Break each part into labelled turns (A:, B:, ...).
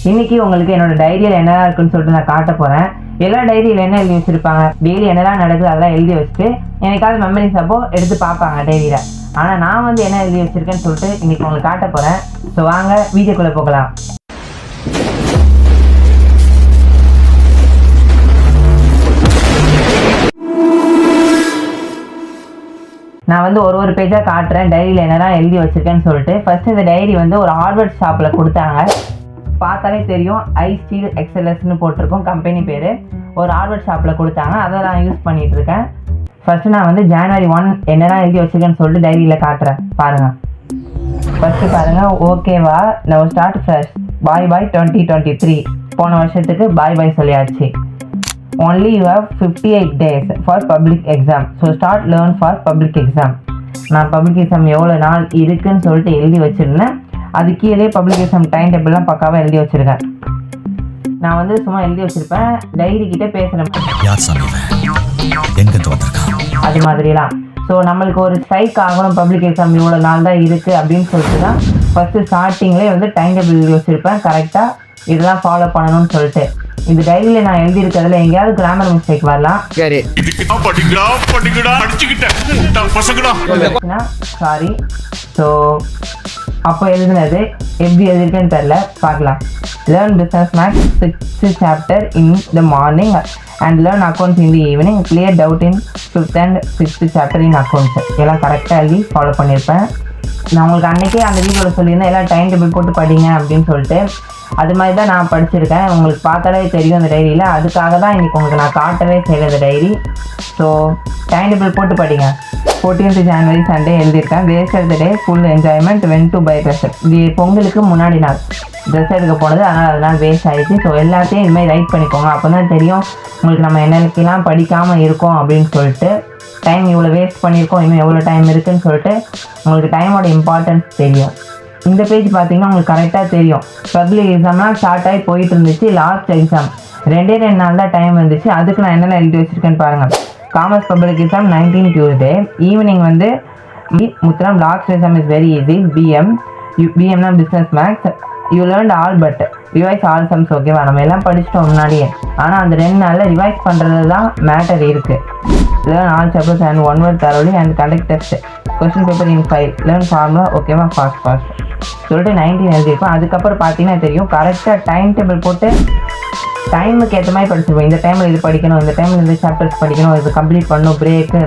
A: இன்னைக்கு உங்களுக்கு என்னோட டைரியில் என்னெல்லாம் இருக்குன்னு சொல்லிட்டு நான் காட்ட போகிறேன். எல்லா டைரியில் என்ன எழுதி வச்சுருப்பாங்க, டெய்லி என்னெல்லாம் நடக்குது அதெல்லாம் எழுதி வச்சுட்டு எனக்காவது மெமரிஸ் அப்போ எடுத்து பார்ப்பாங்க டைரியில். ஆனால் நான் வந்து என்ன எழுதி வச்சுருக்கேன்னு சொல்லிட்டு இன்னைக்கு உங்களுக்கு காட்ட போகிறேன். ஸோ வாங்க வீடியோக்குள்ளே போகலாம். நான் வந்து ஒரு பேஜாக காட்டுறேன் டைரியில் என்னெல்லாம் எழுதி வச்சுருக்கேன்னு சொல்லிட்டு. ஃபர்ஸ்ட் இந்த டைரி வந்து ஒரு ஹார்ட்வேர் ஷாப்பில் கொடுத்தாங்க. பார்த்தாலே தெரியும், ஐ ஸ்டீல் எக்ஸலஸ்ன்னு போட்டிருக்கோம் கம்பெனி பேர். ஒரு ஹார்ட்வேர் ஷாப்பில் கொடுத்தாங்க, அதை நான் யூஸ் பண்ணிகிட்டு இருக்கேன். ஃபர்ஸ்ட்டு நான் வந்து January 1 என்னெல்லாம் எழுதி வச்சுருக்கேன்னு சொல்லிட்டு டைரியில் காட்டுறேன் பாருங்கள். ஃபர்ஸ்ட்டு பாருங்கள், ஓகேவா நான் ஸ்டார்ட் ஃப்ரெஷ் பாய் 2023. போன வருஷத்துக்கு பாய் சொல்லியாச்சு. Only you have 58 days for public exam. So start learn for public exam. நான் பப்ளிக் எக்ஸாம் எவ்வளோ நாள் இருக்குன்னு சொல்லிட்டு எழுதி வச்சுருந்தேன். அது கீழே பப்ளிக் எக்ஸாம் டைம் டேபிள்லாம் பக்காவாக எழுதி வச்சுருக்கேன். நான் வந்து சும்மா எழுதி வச்சுருப்பேன், டைரி கிட்டே பேசுகிறேன் அது மாதிரிலாம். ஸோ நம்மளுக்கு ஒரு ஸ்ட்ரைக் ஆகணும், பப்ளிக் எக்ஸாம் இவ்வளோ நாள் தான் இருக்குது அப்படின்னு சொல்லிட்டு தான் ஃபஸ்ட்டு ஸ்டார்டிங்லேயே வந்து டைம் டேபிள் எழுதி வச்சுருப்பேன். கரெக்டாக இதெல்லாம் ஃபாலோ பண்ணணும்னு சொல்லிட்டு. இந்த டைரியில் நான் எழுதியிருக்கிறதுல எங்கேயாவது கிராமர் மிஸ்டேக் வரலாம், சாரி. ஸோ அப்போ எழுதுனது எப்படி எழுதியிருக்கேன்னு தெரில, பார்க்கலாம். Learn business maths 6th chapter in the morning and learn accounts in the evening. Clear doubt in 5th and 6th chapter in accounts. எல்லாம் கரெக்டாக எழுதி ஃபாலோ பண்ணியிருப்பேன். நான் உங்களுக்கு அன்றைக்கே அந்த வீடியோவில் சொல்லியிருந்தேன் எல்லாம் டைம் டேபிள் போட்டு படிங்க அப்படின்னு சொல்லிட்டு. அது மாதிரி தான் நான் படிச்சிருக்கேன். உங்களுக்கு பார்த்தாலே தெரியும் அந்த டைரியில். அதுக்காக தான் இன்றைக்கி உங்களுக்கு நான் காட்டவே செய்யல இந்த டைரி. ஸோ டைம் டேபிள் போட்டு படிங்க. 14th January சண்டே எழுதியிருக்கேன். Waste day full enjoyment went to buy dress. இது பொங்கலுக்கு முன்னாடி நாள் ட்ரெஸ் எடுக்க போனது, அதனால் வேஸ்ட் ஆகிடுச்சு. ஸோ எல்லாத்தையும் இதுமாதிரி ரைட் பண்ணிக்கோங்க. அப்போ தான் தெரியும் உங்களுக்கு நம்ம என்னெல்லாம் படிக்காமல் இருக்கோம் அப்படின்னு சொல்லிட்டு. டைம் இவ்வளோ வேஸ்ட் பண்ணியிருக்கோம், இன்னும் எவ்வளோ டைம் இருக்குதுன்னு சொல்லிட்டு உங்களுக்கு டைமோட இம்பார்ட்டன்ஸ் தெரியும். இந்த பேஜ் பார்த்தீங்கன்னா உங்களுக்கு கரெக்டாக தெரியும். பப்ளிக் எக்ஸாம்லாம் ஸ்டார்ட் ஆகி போயிட்டு இருந்துச்சு. லாஸ்ட் எக்ஸாம் 2 நாள் தான் டைம் இருந்துச்சு. அதுக்கு நான் என்னென்ன எழுதி வச்சுருக்கேன்னு பாருங்கள். Commerce public exam 19 Tuesday evening வந்து முத்திரம். Last exam is very easy. பிஎம்னா business maths. You learned all but revise all sums. ஓகேவா, நம்ம எல்லாம் படிச்சிட்டோம் முன்னாடியே. ஆனால் அந்த 2 நாளில் ரிவைஸ் பண்ணுறது தான் மேட்டர் இருக்குது. Learn all chapters and 1 word thoroughly and conduct test. Question paper in 5. Learn formula. ஓகேவா, ஃபாஸ்ட் சொல்லிட்டு 19 எழுதியிருப்போம். அதுக்கப்புறம் பார்த்தீங்கன்னா தெரியும் கரெக்டாக டைம் டேபிள் போட்டு டைமுக்கு ஏற்ற மாதிரி படிச்சிருப்போம். இந்த டைமில் இது படிக்கணும், இந்த டைமில் இந்த சாப்டர்ஸ் படிக்கணும், இது கம்ப்ளீட் பண்ணணும், பிரேக்கு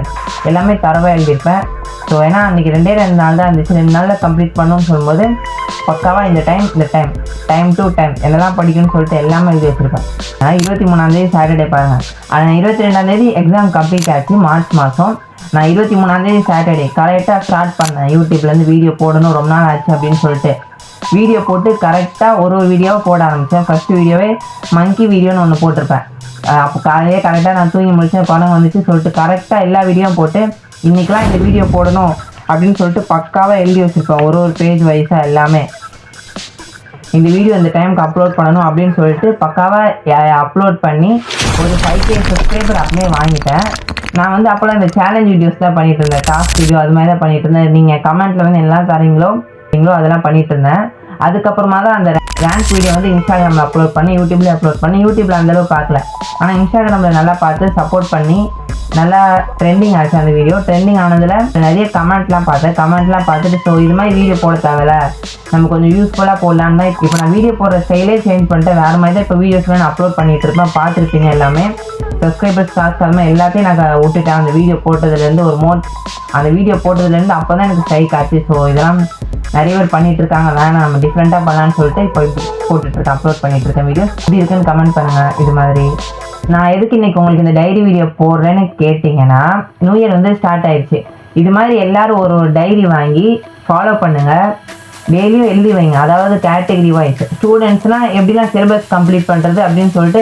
A: எல்லாமே தரவாக எழுதியிருப்பேன். ஸோ ஏன்னா அன்றைக்கி 2 நாள் தான் இருந்துச்சு. 2 நாளில் கம்ப்ளீட் பண்ணணும்னு சொல்லும்போது பக்காவாக இந்த டைம் டு டைம் என்னெல்லாம் படிக்கணும்னு சொல்லிட்டு எல்லாமே எழுதி வச்சுருப்பேன். ஆனால் 23ஆம் சாட்டர்டே பாருங்கள். ஆனால் 22ஆம் எக்ஸாம் கம்ப்ளீட் ஆச்சு மார்ச் மாதம். நான் 23ஆம் சாட்டர்டே கரெக்டாக ஸ்டார்ட் பண்ணேன். யூடியூப்லேருந்து வீடியோ போடணும், ரொம்ப நாள் ஆச்சு அப்படின்னு சொல்லிட்டு வீடியோ போட்டு கரெக்டாக ஒரு வீடியோவை போட ஆரம்பித்தேன். ஃபஸ்ட்டு வீடியோவே மங்கி வீடியோன்னு ஒன்று போட்டிருப்பேன். அப்போ காலையிலே கரெக்டாக நான் தூங்கி முடிச்சேன், படம் வந்துச்சு சொல்லிட்டு கரெக்டாக எல்லா வீடியோவும் போட்டு இன்றைக்கெலாம் இந்த வீடியோ போடணும் அப்படின்னு சொல்லிட்டு பக்காவாக எழுதி வச்சுருப்பேன். ஒரு பேஜ் வைஸாக எல்லாமே இந்த வீடியோ இந்த டைமுக்கு அப்லோட் பண்ணணும் அப்படின்னு சொல்லிட்டு பக்காவாக அப்லோட் பண்ணி ஒரு 5K சப்ஸ்கிரைபர் அப்படியே வாங்கிட்டேன். நான் வந்து அப்போலாம் இந்த சேலஞ்ச் வீடியோஸ் தான் பண்ணிகிட்டு இருந்தேன், டாஸ்க் வீடியோ அது மாதிரி தான் பண்ணிகிட்டு இருந்தேன். நீங்கள் கமெண்ட்டில் வந்து எல்லாம் தரீங்களோ அதெல்லாம் பண்ணிகிட்டு இருந்தேன். அதுக்கப்புறமா தான் அந்த ரேங்க் வீடியோ வந்து இன்ஸ்டாகிராமில் அப்லோட் பண்ணி யூடியூப்லேயே அப்லோட் பண்ணி. யூடியூப்பில் அந்தளவு பார்க்கல, ஆனால் இன்ஸ்டாகிராமில் நல்லா பார்த்து சப்போர்ட் பண்ணி நல்லா ட்ரெண்டிங் ஆச்சு அந்த வீடியோ. ட்ரெண்டிங் ஆனதில் நிறைய கமெண்ட்லாம் பார்த்துட்டு ஸோ இது மாதிரி வீடியோ போட தேவையில்ல, நம்ம கொஞ்சம் யூஸ்ஃபுல்லாக போடலான்னு தான் இப்போ நான் வீடியோ போடுற ஸ்டைலே சேஞ்ச் பண்ணிட்டு வேறு மாதிரி தான் இப்போ வீடியோஸ்லாம் நான் அப்லோட் பண்ணிகிட்டு இருப்பேன். பார்த்துருப்பீங்க எல்லாமே. சப்ஸ்கிரைபர்ஸ் காசு எல்லாமே எல்லாத்தையும் நான் விட்டுட்டேன். அந்த வீடியோ போட்டதுலேருந்து அந்த வீடியோ போட்டதுலேருந்து அப்போ தான் எனக்கு ஸ்ட்ரைக் ஆச்சு. ஸோ இதெல்லாம் நிறைய பேர் பண்ணிகிட்டு இருக்காங்க, வேணாம் நம்ம டிஃப்ரெண்ட்டாக பண்ணலான்னு சொல்லிட்டு இப்போ போட்டுட்ருக்கேன், அப்லோட் பண்ணிகிட்ருக்கேன் வீடியோஸ். எப்படி இருக்குன்னு கமெண்ட் பண்ணுங்கள். இது மாதிரி நான் எதுக்கு இன்றைக்கி உங்களுக்கு இந்த டைரி வீடியோ போடுறேன்னு கேட்டிங்கன்னா, நியூ இயர் வந்து ஸ்டார்ட் ஆயிடுச்சு. இது மாதிரி எல்லோரும் ஒரு டைரி வாங்கி ஃபாலோ பண்ணுங்கள். டெய்லியும் எழுதி வைங்க. அதாவது கேட்டகரி வைஸ் ஸ்டூடெண்ட்ஸ்லாம் எப்படிலாம் சிலபஸ் கம்ப்ளீட் பண்ணுறது அப்படின்னு சொல்லிட்டு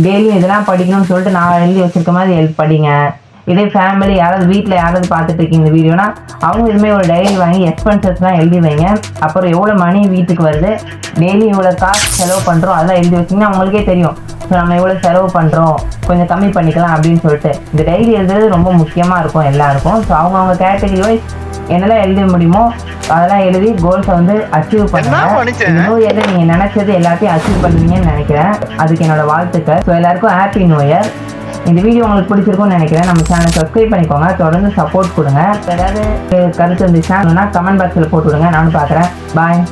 A: டெய்லியும் இதெல்லாம் படிக்கணும்னு சொல்லிட்டு நான் எழுதி வச்சுருக்க மாதிரி படிங்க. இதே ஃபேமிலி யாராவது வீட்டில் யாராவது பார்த்துட்டு இருக்கீங்க இந்த வீடியோனா அவங்க இதுமாதிரி ஒரு டைரி வாங்கி எக்ஸ்பென்சஸ்லாம் எழுதி வைங்க. அப்புறம் எவ்வளோ மணி வீட்டுக்கு வருது, டெய்லி இவ்வளோ காசு செலவு பண்ணுறோம் அதெல்லாம் எழுதி வச்சிங்கன்னா அவங்களுக்கே தெரியும். ஸோ நம்ம எவ்வளோ செலவு பண்ணுறோம், கொஞ்சம் கம்மி பண்ணிக்கலாம் அப்படின்னு சொல்லிட்டு. இந்த டைரி எழுதுறது ரொம்ப முக்கியமாக இருக்கும் எல்லாருக்கும். ஸோ அவங்கவுங்க கேட்டகரி வைஸ் என்னெல்லாம் எழுத முடியுமோ அதெல்லாம் எழுதி கோல்ஸை வந்து அச்சீவ் பண்ணுங்க. நியூ இயர்ல நீங்கள் நினச்சது எல்லாத்தையும் அச்சீவ் பண்ணுவீங்கன்னு நினைக்கிறேன். அதுக்கு என்னோட வாழ்த்துக்கள். ஸோ எல்லாருக்கும் ஹாப்பி நியூ இயர். இந்த வீடியோ உங்களுக்கு பிடிச்சிருக்கும்னு நினைக்கிறேன். நம்ம சேனலை சப்ஸ்கிரைப் பண்ணிக்கோங்க, தொடர்ந்து சப்போர்ட் கொடுங்க. ஏதாவது கருத்து இருந்துச்சுன்னா கமெண்ட் பாக்ஸில் போட்டு விடுங்க, நானும் பார்க்குறேன். பாய்.